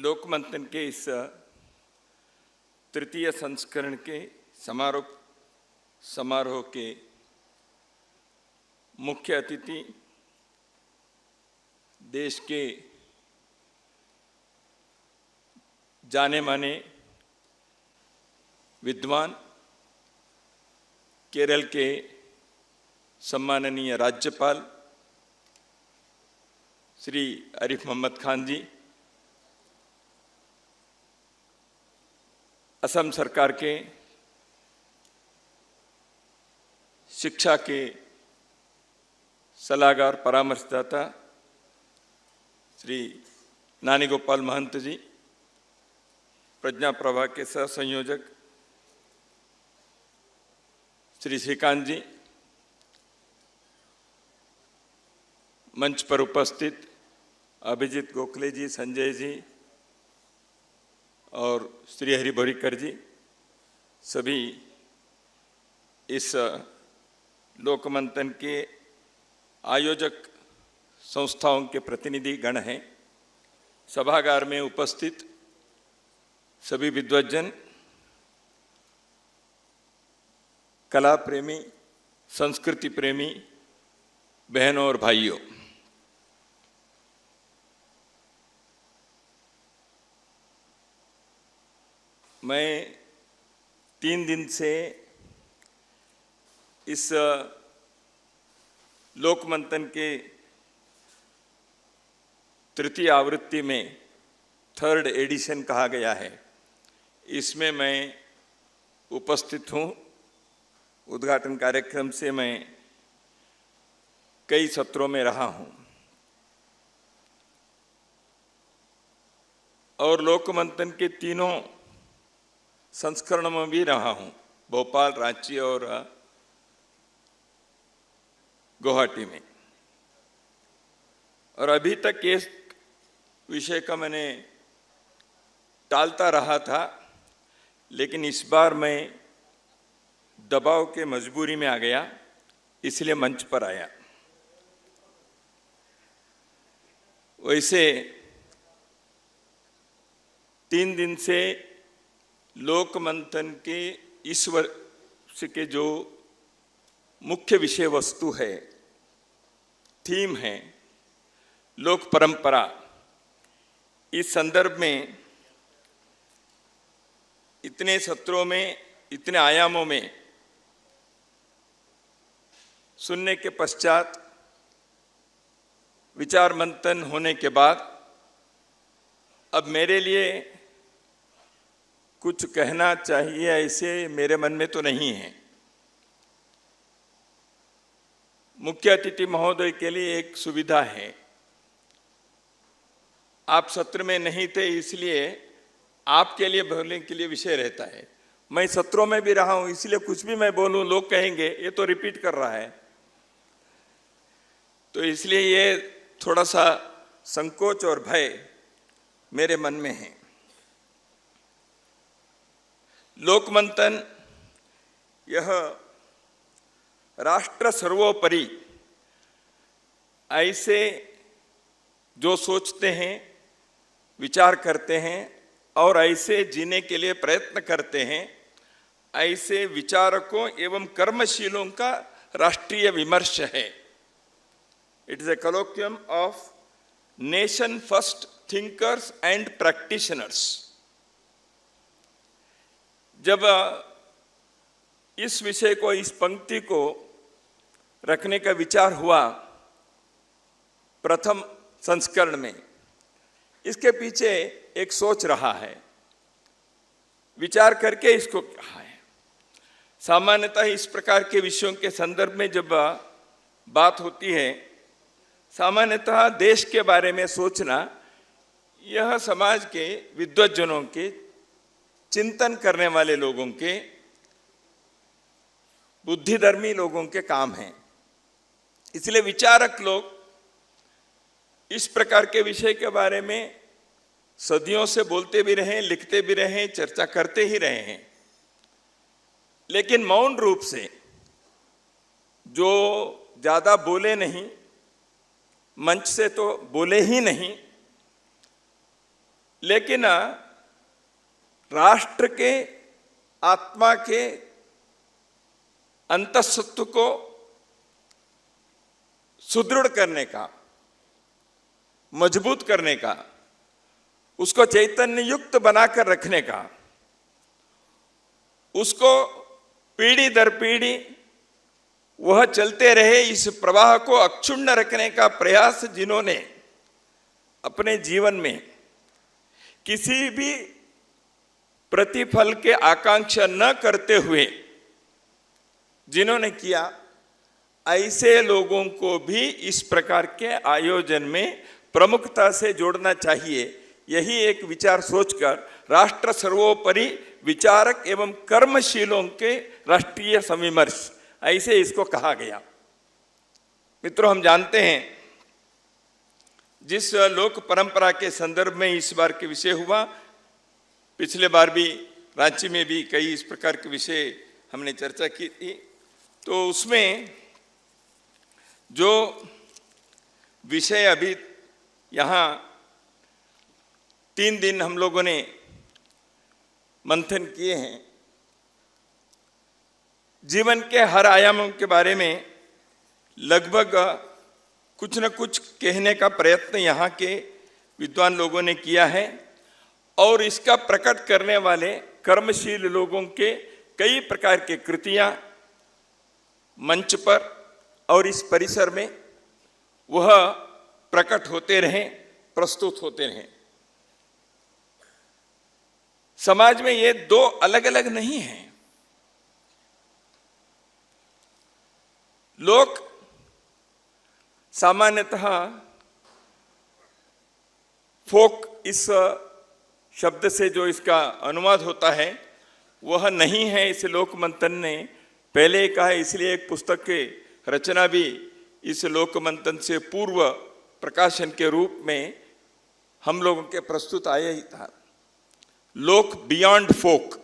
लोकमंथन के इस तृतीय संस्करण के समारोह के मुख्य अतिथि देश के जाने माने विद्वान, केरल के सम्माननीय राज्यपाल श्री आरिफ मोहम्मद खान जी, असम सरकार के शिक्षा के सलाहकार परामर्शदाता श्री नानी गोपाल महंत जी, प्रज्ञा प्रभा के सह संयोजक श्री श्रीकांत जी, मंच पर उपस्थित अभिजीत गोखले जी, संजय जी और श्री हरि बोरीकर जी, सभी इस लोकमंथन के आयोजक संस्थाओं के प्रतिनिधि गण हैं। सभागार में उपस्थित सभी विद्वज्जन, कला प्रेमी, संस्कृति प्रेमी बहनों और भाइयों, मैं 3 दिन से इस लोकमंथन के तृतीय आवृत्ति में 3rd एडिशन कहा गया है, इसमें मैं उपस्थित हूँ। उद्घाटन कार्यक्रम से मैं कई सत्रों में रहा हूँ और लोकमंथन के तीनों संस्करणों में भी रहा हूँ, भोपाल, रांची और गुवाहाटी में। और अभी तक इस विषय का मैंने टालता रहा था, लेकिन इस बार मैं दबाव के मजबूरी में आ गया, इसलिए मंच पर आया। वैसे 3 दिन से लोकमंथन के इस वर्ष के जो मुख्य विषय वस्तु है, थीम है लोक परंपरा, इस संदर्भ में इतने सत्रों में, इतने आयामों में सुनने के पश्चात, विचार मंथन होने के बाद अब मेरे लिए कुछ कहना चाहिए ऐसे मेरे मन में तो नहीं है। मुख्य अतिथि महोदय के लिए एक सुविधा है, आप सत्र में नहीं थे इसलिए आपके लिए बोलने के लिए विषय रहता है। मैं सत्रों में भी रहा हूं, इसलिए कुछ भी मैं बोलूं लोग कहेंगे ये तो रिपीट कर रहा है, तो इसलिए ये थोड़ा सा संकोच और भय मेरे मन में है। लोकमंथन यह राष्ट्र सर्वोपरि ऐसे जो सोचते हैं, विचार करते हैं और ऐसे जीने के लिए प्रयत्न करते हैं, ऐसे विचारकों एवं कर्मशीलों का राष्ट्रीय विमर्श है। It is a colloquium of nation first thinkers and practitioners. जब इस विषय को, इस पंक्ति को रखने का विचार हुआ प्रथम संस्करण में, इसके पीछे एक सोच रहा है, विचार करके इसको कहा है। सामान्यतः इस प्रकार के विषयों के संदर्भ में जब बात होती है, सामान्यतः देश के बारे में सोचना यह समाज के विद्वज्जनों के, चिंतन करने वाले लोगों के, बुद्धिधर्मी लोगों के काम हैं। इसलिए विचारक लोग इस प्रकार के विषय के बारे में सदियों से बोलते भी रहे, लिखते भी रहे, चर्चा करते ही रहे हैं, लेकिन मौन रूप से जो ज़्यादा बोले नहीं, मंच से तो बोले ही नहीं, लेकिन राष्ट्र के आत्मा के अंतःसत्व को सुदृढ़ करने का, मजबूत करने का, उसको चैतन्य युक्त बनाकर रखने का, उसको पीढ़ी दर पीढ़ी वह चलते रहे इस प्रवाह को अक्षुण्ण रखने का प्रयास जिन्होंने अपने जीवन में किसी भी प्रतिफल के आकांक्षा न करते हुए जिन्होंने किया, ऐसे लोगों को भी इस प्रकार के आयोजन में प्रमुखता से जोड़ना चाहिए। यही एक विचार सोचकर राष्ट्र सर्वोपरि विचारक एवं कर्मशीलों के राष्ट्रीय संविमर्श, ऐसे इसको कहा गया। मित्रों, हम जानते हैं जिस लोक परंपरा के संदर्भ में इस बार के विषय हुआ, पिछले बार भी रांची में भी कई इस प्रकार के विषय हमने चर्चा की थी, तो उसमें जो विषय अभी यहाँ 3 दिन हम लोगों ने मंथन किए हैं, जीवन के हर आयामों के बारे में लगभग कुछ न कुछ कहने का प्रयत्न यहाँ के विद्वान लोगों ने किया है, और इसका प्रकट करने वाले कर्मशील लोगों के कई प्रकार के कृतियाँ मंच पर और इस परिसर में वह प्रकट होते रहें, प्रस्तुत होते रहें। समाज में ये 2 अलग अलग नहीं हैं। लोग सामान्यतः फोक इस शब्द से जो इसका अनुवाद होता है वह नहीं है, इसे लोक मंथन ने पहले कहा, इसलिए एक पुस्तक के रचना भी इस लोक मंथन से पूर्व प्रकाशन के रूप में हम लोगों के प्रस्तुत आया ही था, लोक बियॉन्ड फोक।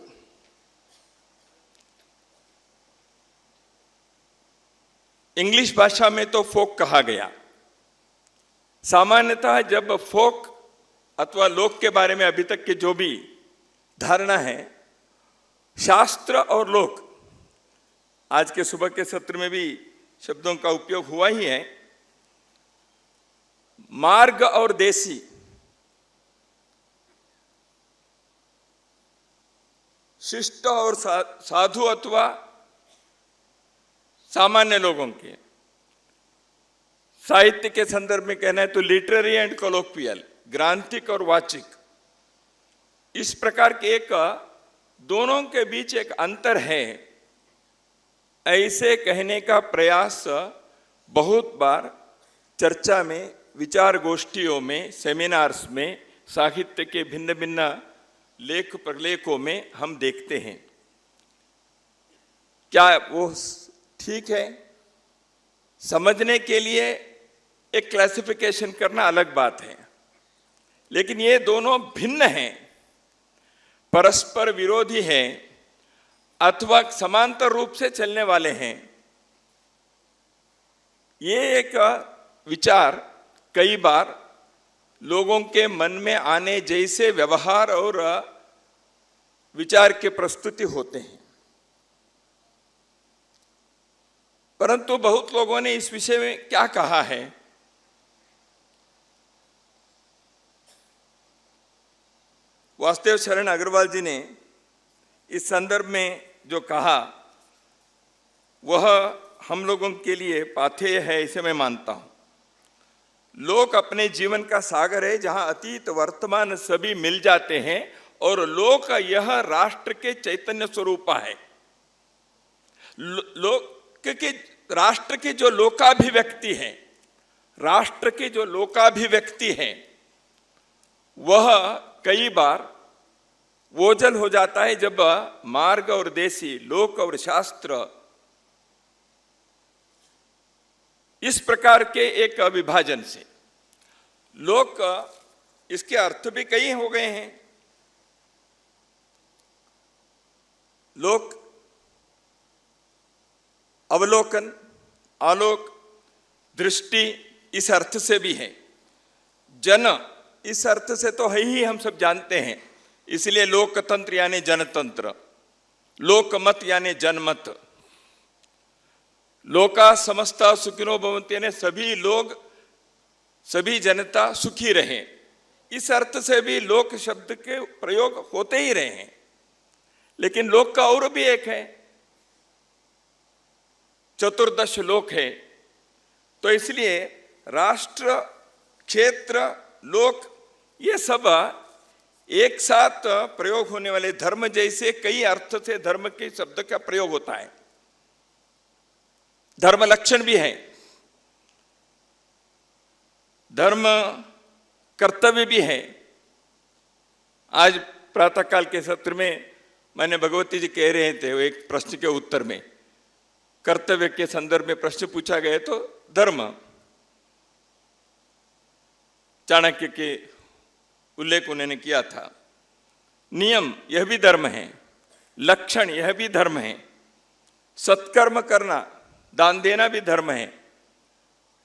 इंग्लिश भाषा में तो फोक कहा गया। सामान्यतः जब फोक अथवा लोक के बारे में अभी तक के जो भी धारणा है, शास्त्र और लोक, आज के सुबह के सत्र में भी शब्दों का उपयोग हुआ ही है, मार्ग और देसी, शिष्ट और साधु अथवा सामान्य लोगों के, साहित्य के संदर्भ में कहना है तो लिटरेरी एंड कोलोक्वियल, ग्रांथिक और वाचिक, इस प्रकार के एक दोनों के बीच एक अंतर है, ऐसे कहने का प्रयास बहुत बार चर्चा में, विचार गोष्ठियों में, सेमिनार्स में, साहित्य के भिन्न भिन्न लेख प्रलेखों में हम देखते हैं। क्या वो ठीक है? समझने के लिए एक क्लासिफिकेशन करना अलग बात है, लेकिन ये दोनों भिन्न हैं, परस्पर विरोधी हैं अथवा समांतर रूप से चलने वाले हैं। ये एक विचार कई बार लोगों के मन में आने जैसे व्यवहार और विचार के प्रस्तुति होते हैं, परंतु बहुत लोगों ने इस विषय में क्या कहा है, वासुदेव शरण अग्रवाल जी ने इस संदर्भ में जो कहा वह हम लोगों के लिए पाथेय है, इसे मैं मानता हूं। लोक अपने जीवन का सागर है जहां अतीत वर्तमान सभी मिल जाते हैं, और लोक यह राष्ट्र के चैतन्य स्वरूप है। लोक के राष्ट्र की जो लोकाभिव्यक्ति है, राष्ट्र की जो लोकाभिव्यक्ति है, वह कई बार ओझल हो जाता है जब मार्ग और देसी, लोक और शास्त्र, इस प्रकार के एक विभाजन से। लोक, इसके अर्थ भी कई हो गए हैं। लोक अवलोकन, आलोक, दृष्टि, इस अर्थ से भी है। जन इस अर्थ से तो है ही, हम सब जानते हैं। इसलिए लोकतंत्र यानी जनतंत्र, लोकमत यानी जनमत, लोका समस्ता सुखिनो भवन्ति यानी सभी लोग, सभी जनता सुखी रहे। इस अर्थ से भी लोक शब्द के प्रयोग होते ही रहे हैं। लेकिन लोक का और भी एक है, चतुर्दश लोक है। तो इसलिए राष्ट्र, क्षेत्र, लोक, ये सब एक साथ प्रयोग होने वाले, धर्म जैसे कई अर्थ से धर्म के शब्द का प्रयोग होता है। धर्म लक्षण भी है, धर्म कर्तव्य भी है। आज प्रातःकाल के सत्र में मैंने भगवती जी कह रहे थे, वो एक प्रश्न के उत्तर में कर्तव्य के संदर्भ में प्रश्न पूछा गया, तो धर्म, चाणक्य के उल्लेख उन्होंने किया था। नियम, यह भी धर्म है। लक्षण, यह भी धर्म है। सत्कर्म करना, दान देना भी धर्म है।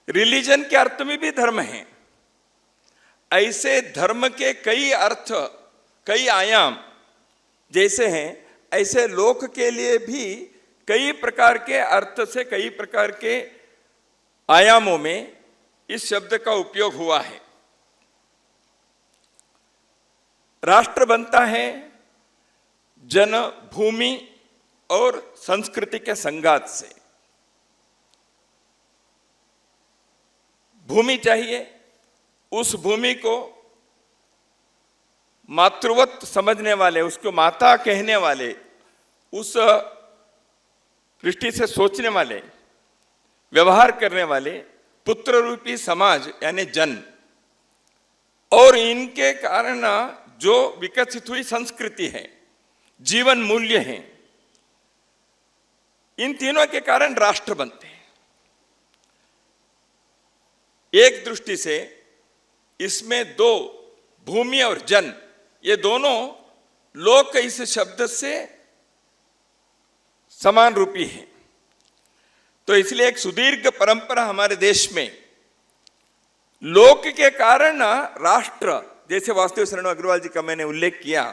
रिलीजन के अर्थ में भी धर्म है। ऐसे धर्म के कई अर्थ, कई आयाम जैसे हैं, ऐसे लोक के लिए भी कई प्रकार के अर्थ से, कई प्रकार के आयामों में इस शब्द का उपयोग हुआ है। राष्ट्र बनता है जन, भूमि और संस्कृति के संघात से। भूमि चाहिए, उस भूमि को मातृवत समझने वाले, उसको माता कहने वाले, उस दृष्टि से सोचने वाले, व्यवहार करने वाले पुत्र रूपी समाज यानी जन, और इनके कारण जो विकसित हुई संस्कृति है, जीवन मूल्य हैं, इन तीनों के कारण राष्ट्र बनते हैं। एक दृष्टि से इसमें दो, भूमि और जन, ये दोनों लोक इस शब्द से समान रूपी है। तो इसलिए एक सुदीर्घ परंपरा हमारे देश में लोक के कारण राष्ट्र, जैसे वासुदेव शरण अग्रवाल जी का मैंने उल्लेख किया,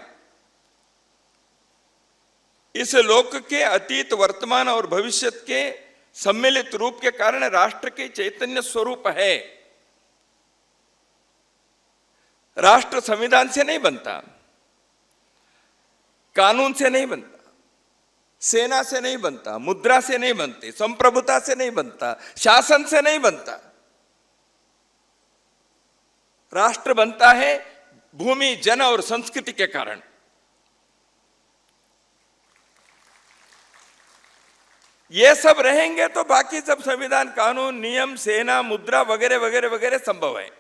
इस लोक के अतीत, वर्तमान और भविष्य के सम्मिलित रूप के कारण राष्ट्र के चैतन्य स्वरूप है। राष्ट्र संविधान से नहीं बनता, कानून से नहीं बनता, सेना से नहीं बनता, मुद्रा से नहीं बनते, संप्रभुता से नहीं बनता, शासन से नहीं बनता। राष्ट्र बनता है भूमि, जन और संस्कृति के कारण। ये सब रहेंगे तो बाकी सब संविधान, कानून, नियम, सेना, मुद्रा वगैरह वगैरह वगैरह संभव है।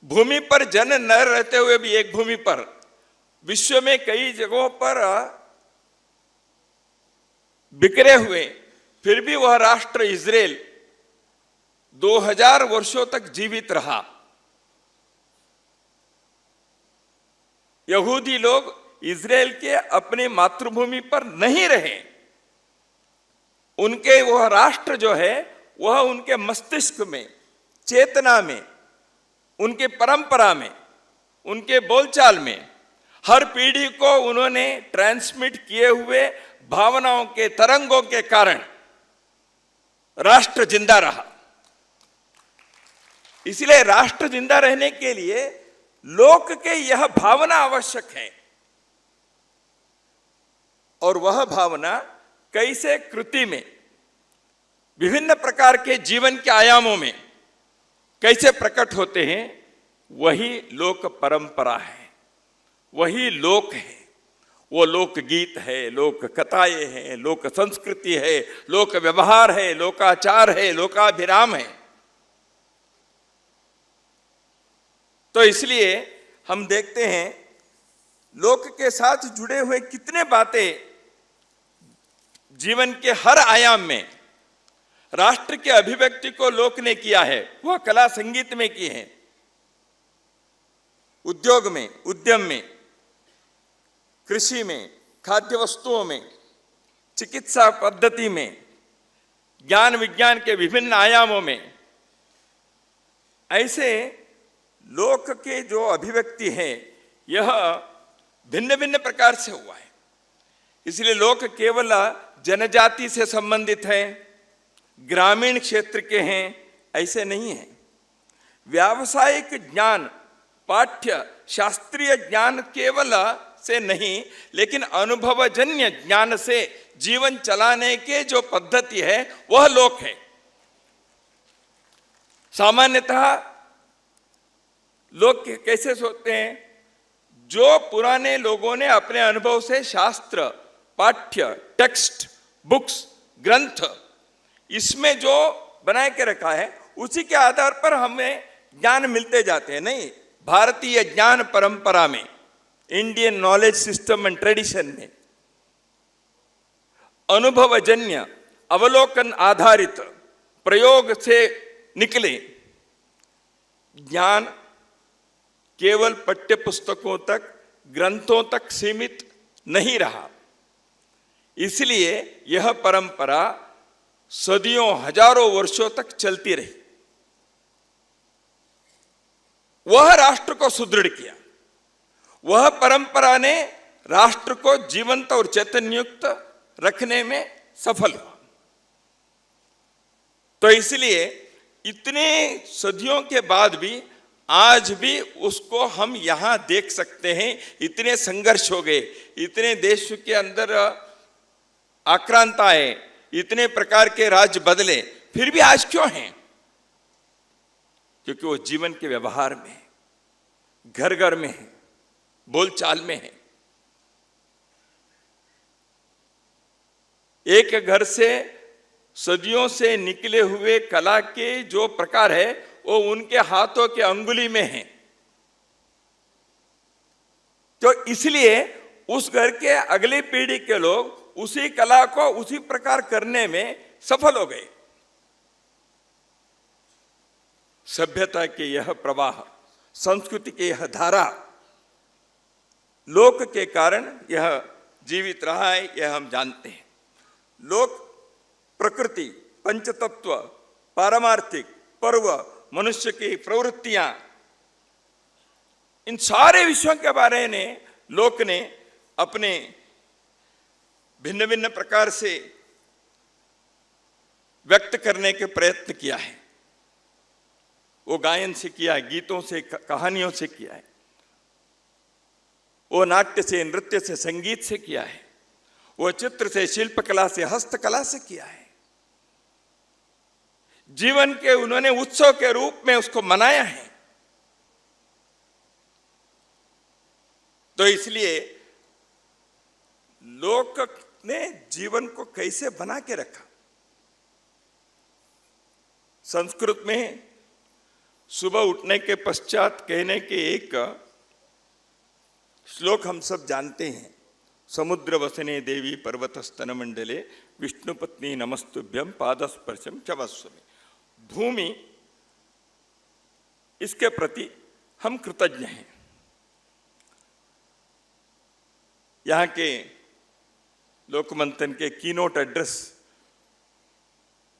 भूमि पर जन न रहते हुए भी, एक भूमि पर विश्व में कई जगहों पर बिखरे हुए, फिर भी वह राष्ट्र इजराइल 2000 वर्षों तक जीवित रहा। यहूदी लोग इजराइल के अपनी मातृभूमि पर नहीं रहे। उनके वह राष्ट्र जो है, वह उनके मस्तिष्क में, चेतना में, उनके परंपरा में, उनके बोलचाल में, हर पीढ़ी को उन्होंने ट्रांसमिट किए हुए भावनाओं के तरंगों के कारण राष्ट्र जिंदा रहा। इसलिए राष्ट्र जिंदा रहने के लिए लोक के यह भावना आवश्यक है, और वह भावना कैसे कृति में, विभिन्न प्रकार के जीवन के आयामों में कैसे प्रकट होते हैं, वही लोक परंपरा है, वही लोक है। वो लोक गीत है, लोक कथाएं हैं, लोक संस्कृति है, लोक व्यवहार है, लोकाचार है, लोकाभिराम है। तो इसलिए हम देखते हैं लोक के साथ जुड़े हुए कितने बातें जीवन के हर आयाम में राष्ट्र के अभिव्यक्ति को लोक ने किया है। वह कला संगीत में की है, उद्योग में, उद्यम में, कृषि में, खाद्य वस्तुओं में, चिकित्सा पद्धति में, ज्ञान विज्ञान के विभिन्न आयामों में, ऐसे लोक के जो अभिव्यक्ति है यह भिन्न भिन्न प्रकार से हुआ है। इसलिए लोक केवल जनजाति से संबंधित है, ग्रामीण क्षेत्र के हैं, ऐसे नहीं है। व्यावसायिक ज्ञान, पाठ्य शास्त्रीय ज्ञान केवल से नहीं, लेकिन अनुभवजन्य ज्ञान से जीवन चलाने के जो पद्धति है वह लोक है। सामान्यतः लोग कैसे सोचते हैं? जो पुराने लोगों ने अपने अनुभव से शास्त्र, पाठ्य, टेक्स्ट, बुक्स, ग्रंथ इसमें जो बना के रखा है उसी के आधार पर हमें ज्ञान मिलते जाते हैं। नहीं, भारतीय ज्ञान परंपरा में, Indian knowledge system and tradition में अनुभवजन्य, अवलोकन आधारित, प्रयोग से निकले ज्ञान केवल पाठ्य पुस्तकों तक, ग्रंथों तक सीमित नहीं रहा। इसलिए यह परंपरा सदियों, हजारों वर्षों तक चलती रही। वह राष्ट्र को सुदृढ़ किया। वह परंपरा ने राष्ट्र को जीवंत और चैतन्ययुक्त रखने में सफल हुआ। तो इसलिए इतने सदियों के बाद भी आज भी उसको हम यहां देख सकते हैं। इतने संघर्ष हो गए, इतने देश के अंदर आक्रांत आए, इतने प्रकार के राज्य बदले, फिर भी आज क्यों हैं? क्योंकि वो जीवन के व्यवहार में है, घर घर में है, बोलचाल में है। एक घर से सदियों से निकले हुए कला के जो प्रकार है वो उनके हाथों के अंगुली में है। तो इसलिए उस घर के अगली पीढ़ी के लोग उसी कला को उसी प्रकार करने में सफल हो गए। सभ्यता के यह प्रवाह, संस्कृति की यह धारा लोक के कारण यह जीवित रहा है, यह हम जानते हैं। लोक प्रकृति, पंचतत्व, पारमार्थिक, पर्व, मनुष्य की प्रवृत्तियां, इन सारे विषयों के बारे में लोक ने अपने भिन्न भिन्न प्रकार से व्यक्त करने के प्रयत्न किया है। वो गायन से किया है, गीतों से, कहानियों से किया है, वो नाट्य से, नृत्य से, संगीत से किया है, वो चित्र से, शिल्पकला से, हस्तकला से किया है। जीवन के उन्होंने उत्सव के रूप में उसको मनाया है। तो इसलिए लोक ने जीवन को कैसे बना के रखा? संस्कृत में सुबह उठने के पश्चात कहने के एक श्लोक हम सब जानते हैं। समुद्र वसने देवी पर्वत स्तन मंडले विष्णुपत्नी नमस्तुभ्यम पादस्पर्शम चवस्व में। भूमि, इसके प्रति हम कृतज्ञ हैं। यहाँ के लोकमंथन के कीनोट एड्रेस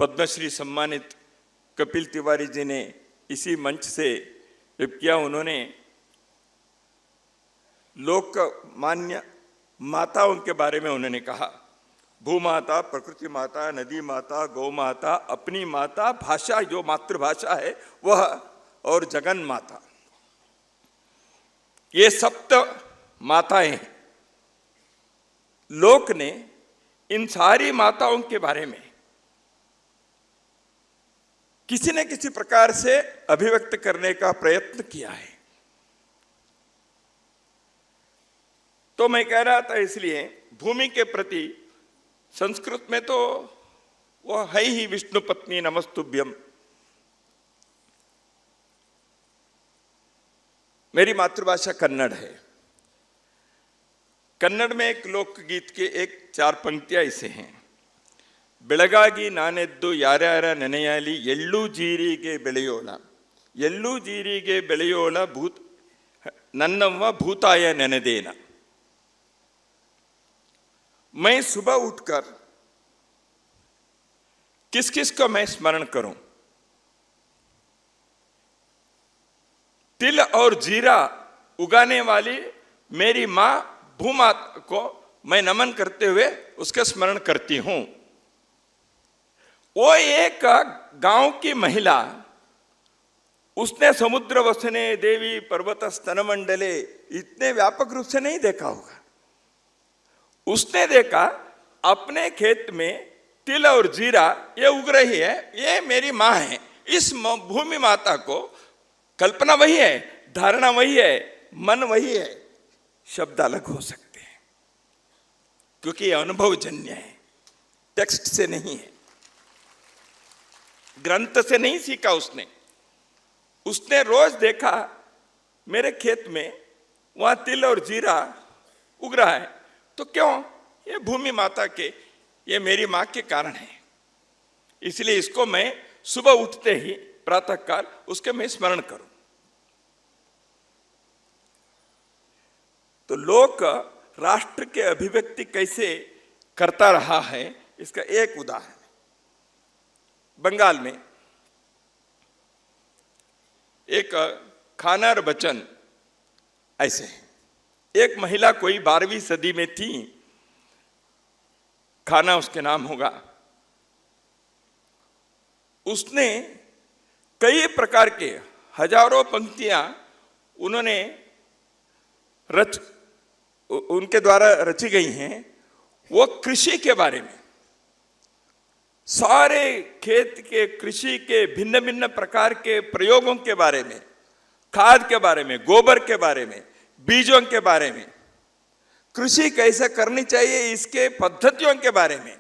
पद्मश्री सम्मानित कपिल तिवारी जी ने इसी मंच से जब किया, उन्होंने लोकमान्य माताओं के बारे में उन्होंने कहा, भूमाता, प्रकृति माता, नदी माता, गौ माता, अपनी माता, भाषा जो मातृभाषा है वह, और जगन माता, ये सप्त माताएं हैं। लोक ने इन सारी माताओं के बारे में किसी न किसी प्रकार से अभिव्यक्त करने का प्रयत्न किया है। तो मैं कह रहा था, इसलिए भूमि के प्रति संस्कृत में तो वह है ही विष्णु पत्नी नमस्तुभ्यम। मेरी मातृभाषा कन्नड़ है। कन्नड़ में एक लोकगीत के एक 4 पंक्तियां ऐसे हैं। ಬೆಳಗಾಗಿ ನಾನೆದ್ದು ಯಾರ್ಯಾರ ನೆನೆಯಲಿ ಎಳ್ಳು ಜೀರಿಗೆ ಬೆಳೆಯೋಣ, ಎಳ್ಳು ಜೀರಿಗೆ ಬೆಳೆಯೋಣ नन्नव्वा भूताय नेनेदेना। मैं सुबह उठकर किस किस को मैं स्मरण करूं? तिल और जीरा उगाने वाली मेरी मां भूमाता को मैं नमन करते हुए उसके स्मरण करती हूं। वो एक गांव की महिला, उसने समुद्र वसने देवी पर्वत स्तन मंडले इतने व्यापक रूप से नहीं देखा होगा। उसने देखा अपने खेत में तिल और जीरा ये उग रही है, ये मेरी मां है। इस भूमि माता को कल्पना वही है, धारणा वही है, मन वही है, शब्द अलग हो सकते हैं क्योंकि ये अनुभवजन्य है, टेक्स्ट से नहीं है, ग्रंथ से नहीं सीखा उसने। उसने रोज देखा मेरे खेत में वहां तिल और जीरा उग रहा है, तो क्यों? ये भूमि माता के, ये मेरी मां के कारण है, इसलिए इसको मैं सुबह उठते ही प्रातः काल उसके मैं स्मरण करूं। तो लोक राष्ट्र के अभिव्यक्ति कैसे करता रहा है, इसका एक उदाहरण बंगाल में एक खानर बचन ऐसे है। एक महिला कोई 12वीं सदी में थी, खाना उसके नाम होगा। उसने कई प्रकार के हजारों पंक्तियां उन्होंने उनके द्वारा रची गई हैं। वो कृषि के बारे में, सारे खेत के कृषि के भिन्न भिन्न प्रकार के प्रयोगों के बारे में, खाद के बारे में, गोबर के बारे में, बीजों के बारे में, कृषि कैसे करनी चाहिए इसके पद्धतियों के बारे में,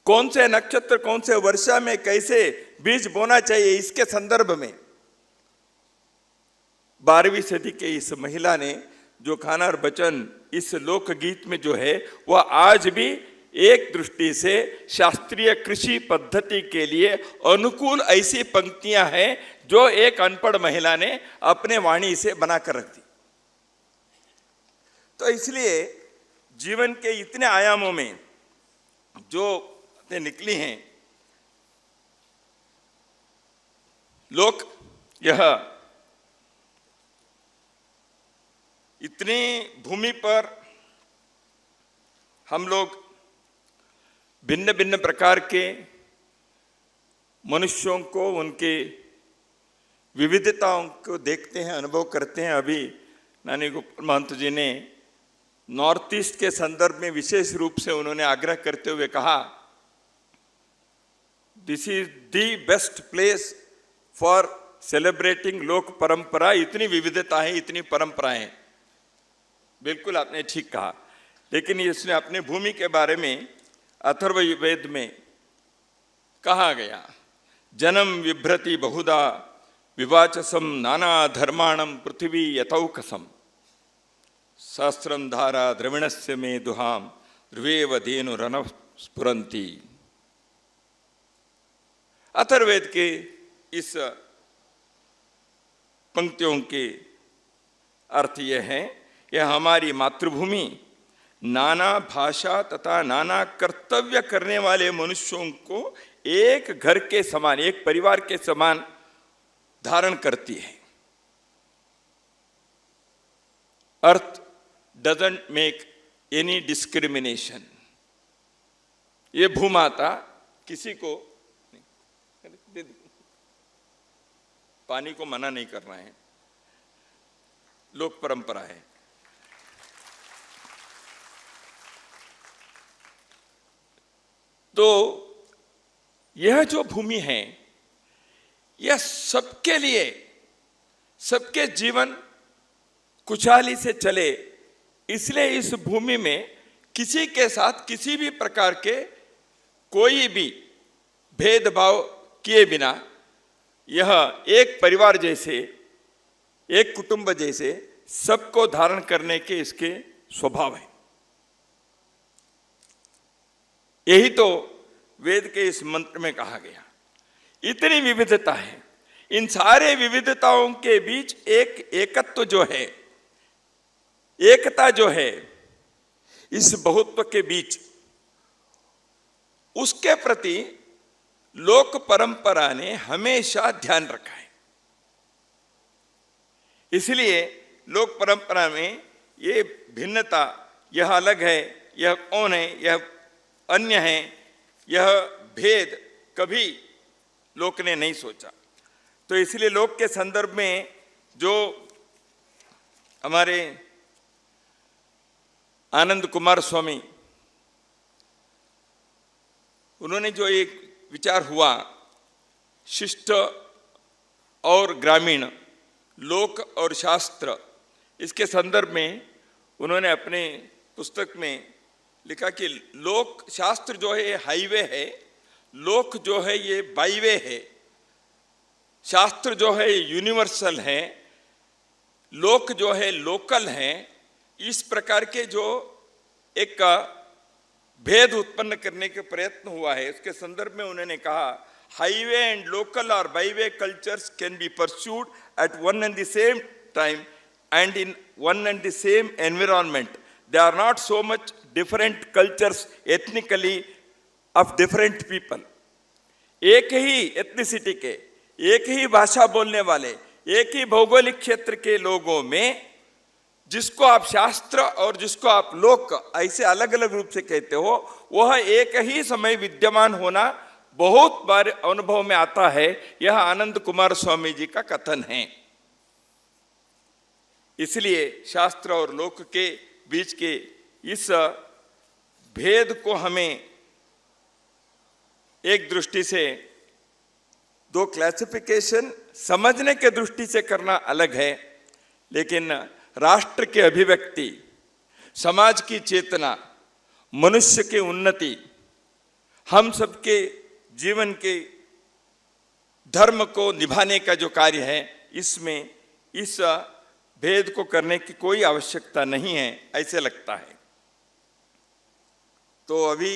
कौन से नक्षत्र कौन से वर्षा में कैसे बीज बोना चाहिए इसके संदर्भ में 12वीं सदी के इस महिला ने जो खानर बचन इस लोकगीत में जो है वह आज भी एक दृष्टि से शास्त्रीय कृषि पद्धति के लिए अनुकूल ऐसी पंक्तियां हैं जो एक अनपढ़ महिला ने अपने वाणी से बनाकर रख दी। तो इसलिए जीवन के इतने आयामों में जो निकली हैं, लोग यह इतनी भूमि पर हम लोग भिन्न भिन्न प्रकार के मनुष्यों को, उनके विविधताओं को देखते हैं, अनुभव करते हैं। अभी नानी गोपाल महंत जी ने नॉर्थ ईस्ट के संदर्भ में विशेष रूप से उन्होंने आग्रह करते हुए कहा, this is the best place for celebrating लोक परंपरा। इतनी विविधता है, इतनी परंपराएं, बिल्कुल आपने ठीक कहा। लेकिन इसने अपने भूमि के बारे में अथर्ववेद में कहा गया, जन्म विभ्रति बहुधा विवाचसम नाना धर्माणम पृथ्वी यथौकसम सहस्रम धारा द्रविणस्य में दुहाम ध्रुवेव धेनु रन स्फुरंती। अथर्ववेद के इस पंक्तियों के अर्थ यह है, यह हमारी मातृभूमि नाना भाषा तथा नाना कर्तव्य करने वाले मनुष्यों को एक घर के समान, एक परिवार के समान धारण करती है। अर्थ डजंट मेक एनी डिस्क्रिमिनेशन। ये भूमाता किसी को पानी को मना नहीं करना है, लोक परंपरा है। तो यह जो भूमि है यह सबके लिए, सबके जीवन खुशहाली से चले, इसलिए इस भूमि में किसी के साथ किसी भी प्रकार के कोई भी भेदभाव किए बिना यह एक परिवार जैसे, एक कुटुंब जैसे सबको धारण करने के इसके स्वभाव है। यही तो वेद के इस मंत्र में कहा गया। इतनी विविधता है, इन सारे विविधताओं के बीच एक एकत्व जो है, एकता जो है इस बहुत्व के बीच, उसके प्रति लोक परंपरा ने हमेशा ध्यान रखा है। इसलिए लोक परंपरा में ये भिन्नता, यह अलग है, यह कौन है, यह अन्य है, यह भेद कभी लोक ने नहीं सोचा। तो इसलिए लोक के संदर्भ में जो हमारे आनंद कुमार स्वामी, उन्होंने जो एक विचार हुआ, शिष्ट और ग्रामीण, लोक और शास्त्र, इसके संदर्भ में उन्होंने अपने पुस्तक में लिखा कि लोक शास्त्र जो है हाईवे है, लोक जो है ये बाईवे है, शास्त्र जो है यूनिवर्सल है, लोक जो है लोकल है। इस प्रकार के जो एक भेद उत्पन्न करने के प्रयत्न हुआ है, उसके संदर्भ में उन्होंने कहा हाईवे एंड लोकल और byway cultures can be pursued at one and the same time and in one and the same environment. They are not so much different cultures ethnically of different people. एक ही ethnicity के, एक ही भाषा बोलने वाले, एक ही भौगोलिक क्षेत्र के लोगों में जिसको आप शास्त्र और जिसको आप लोक ऐसे अलग अलग रूप से कहते हो, वह एक ही समय विद्यमान होना बहुत बार अनुभव में आता है। यह आनंद कुमार स्वामी जी का कथन है। इसलिए शास्त्र और लोक के बीच के इस भेद को हमें एक दृष्टि से, दो क्लासिफिकेशन समझने के दृष्टि से करना अलग है, लेकिन राष्ट्र की अभिव्यक्ति, समाज की चेतना, मनुष्य की उन्नति, हम सबके जीवन के धर्म को निभाने का जो कार्य है, इसमें इस भेद को करने की कोई आवश्यकता नहीं है, ऐसे लगता है। तो अभी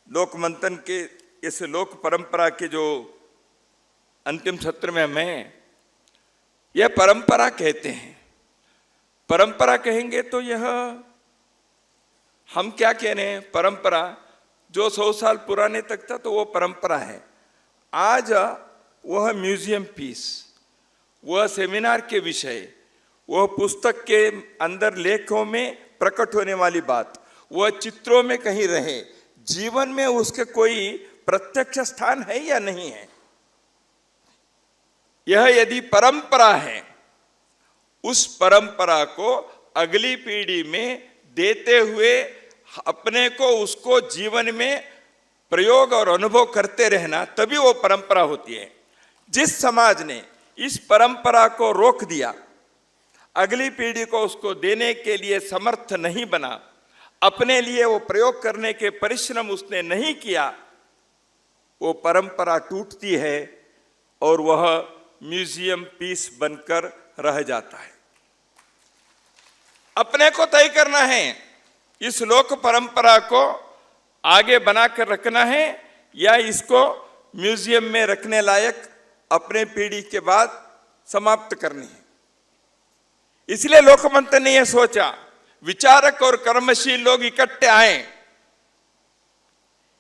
लोक मंथन के इस लोक परंपरा के जो अंतिम सत्र में हमें यह परंपरा कहते हैं। परंपरा कहेंगे तो यह हम क्या कह रहे हैं, परंपरा जो 100 साल पुराने तक था तो वो परंपरा है। आज वह म्यूजियम पीस, वह सेमिनार के विषय, वह पुस्तक के अंदर लेखों में प्रकट होने वाली बात, वह चित्रों में कहीं रहे, जीवन में उसके कोई प्रत्यक्ष स्थान है या नहीं है। यह यदि परंपरा है, उस परंपरा को अगली पीढ़ी में देते हुए अपने को उसको जीवन में प्रयोग और अनुभव करते रहना, तभी वो परंपरा होती है। जिस समाज ने इस परंपरा को रोक दिया, अगली पीढ़ी को उसको देने के लिए समर्थ नहीं बना, अपने लिए वो प्रयोग करने के परिश्रम उसने नहीं किया, वो परंपरा टूटती है और वह म्यूजियम पीस बनकर रह जाता है। अपने को तय करना है, इस लोक परंपरा को आगे बनाकर रखना है या इसको म्यूजियम में रखने लायक अपने पीढ़ी के बाद समाप्त करनी है। इसलिए लोकमंथन ने यह सोचा, विचारक और कर्मशील लोग इकट्ठे आए,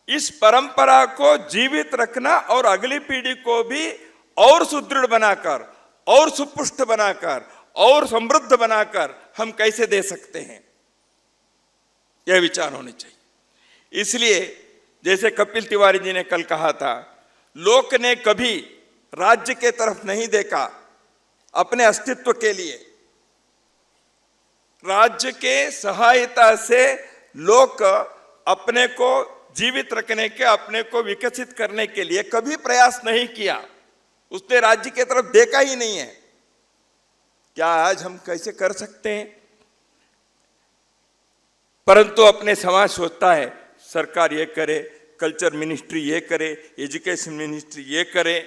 इस परंपरा को जीवित रखना और अगली पीढ़ी को भी और सुदृढ़ बनाकर, और सुपुष्ट बनाकर, और समृद्ध बनाकर हम कैसे दे सकते हैं, यह विचार होने चाहिए। इसलिए जैसे कपिल तिवारी जी ने कल कहा था, लोक ने कभी राज्य के तरफ नहीं देखा अपने अस्तित्व के लिए। राज्य के सहायता से लोक अपने को जीवित रखने के, अपने को विकसित करने के लिए कभी प्रयास नहीं किया। उसने राज्य के तरफ देखा ही नहीं है। क्या आज हम कैसे कर सकते हैं? परंतु अपने समाज सोचता है सरकार ये करे, कल्चर मिनिस्ट्री ये करे, एजुकेशन मिनिस्ट्री ये करे।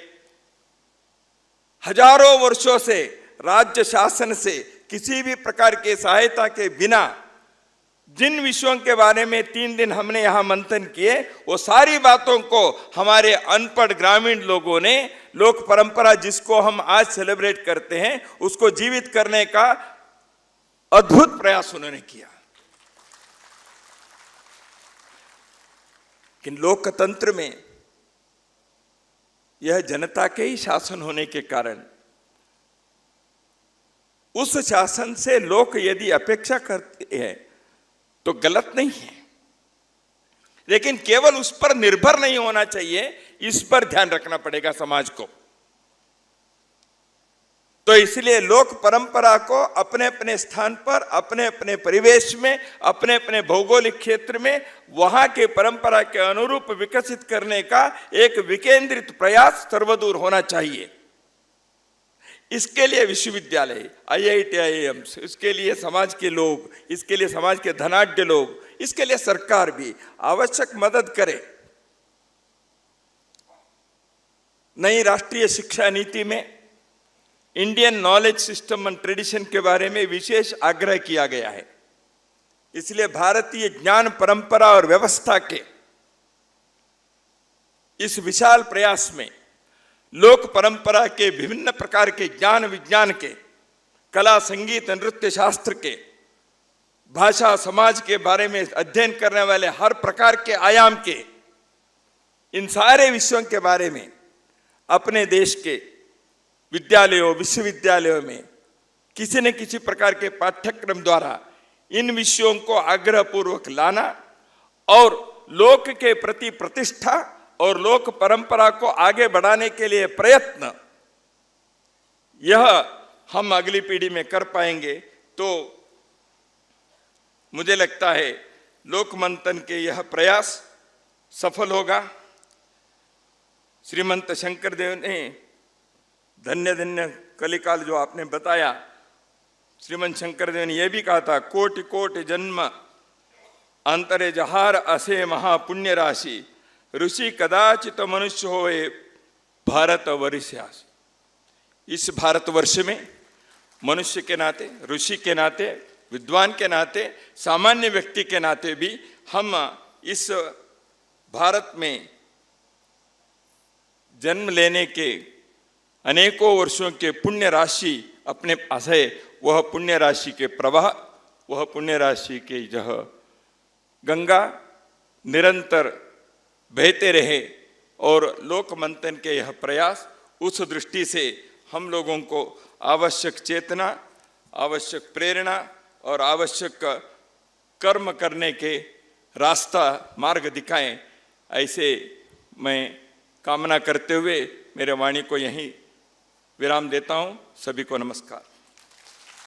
हजारों वर्षों से राज्य शासन से किसी भी प्रकार के सहायता के बिना जिन विषयों के बारे में 3 दिन हमने यहां मंथन किए, वो सारी बातों को हमारे अनपढ़ ग्रामीण लोगों ने लोक परंपरा जिसको हम आज सेलिब्रेट करते हैं, उसको जीवित करने का अद्भुत प्रयास उन्होंने किया। कि लोकतंत्र में यह जनता के ही शासन होने के कारण उस शासन से लोग यदि अपेक्षा करते हैं तो गलत नहीं है, लेकिन केवल उस पर निर्भर नहीं होना चाहिए, इस पर ध्यान रखना पड़ेगा समाज को। तो इसलिए लोक परंपरा को अपने अपने स्थान पर, अपने अपने परिवेश में, अपने अपने भौगोलिक क्षेत्र में वहां के परंपरा के अनुरूप विकसित करने का एक विकेंद्रित प्रयास सर्वदूर होना चाहिए। इसके लिए विश्वविद्यालय, IIT, IIMs, इसके लिए समाज के लोग, इसके लिए समाज के धनाढ्य लोग, इसके लिए सरकार भी आवश्यक मदद करे। नई राष्ट्रीय शिक्षा नीति में Indian knowledge system and tradition के बारे में विशेष आग्रह किया गया है। इसलिए भारतीय ज्ञान परंपरा और व्यवस्था के इस विशाल प्रयास में लोक परंपरा के विभिन्न प्रकार के ज्ञान विज्ञान के, कला संगीत नृत्य शास्त्र के, भाषा समाज के बारे में अध्ययन करने वाले हर प्रकार के आयाम के, इन सारे विषयों के बारे में अपने देश के विद्यालयों विश्वविद्यालयों में किसी न किसी प्रकार के पाठ्यक्रम द्वारा इन विषयों को आग्रहपूर्वक लाना और लोक के प्रति प्रतिष्ठा और लोक परंपरा को आगे बढ़ाने के लिए प्रयत्न, यह हम अगली पीढ़ी में कर पाएंगे तो मुझे लगता है लोक मंथन के यह प्रयास सफल होगा। श्रीमंत शंकरदेव ने धन्य धन्य कलिकाल जो आपने बताया, श्रीमंत शंकरदेव ने यह भी कहा था, कोटि कोटि जन्म अंतरे जहार असे महापुण्य राशि, ऋषि कदाचित मनुष्य होए भारत वर्ष्यास। इस भारतवर्ष में मनुष्य के नाते, ऋषि के नाते, विद्वान के नाते, सामान्य व्यक्ति के नाते भी हम इस भारत में जन्म लेने के अनेकों वर्षों के पुण्य राशि अपने पास है। वह पुण्य राशि के प्रवाह, वह पुण्य राशि के यह गंगा निरंतर बहते रहे और लोक मंथन के यह प्रयास, उस दृष्टि से हम लोगों को आवश्यक चेतना, आवश्यक प्रेरणा और आवश्यक कर्म करने के रास्ता मार्ग दिखाएं, ऐसे मैं कामना करते हुए मेरे वाणी को यहीं विराम देता हूं। सभी को नमस्कार।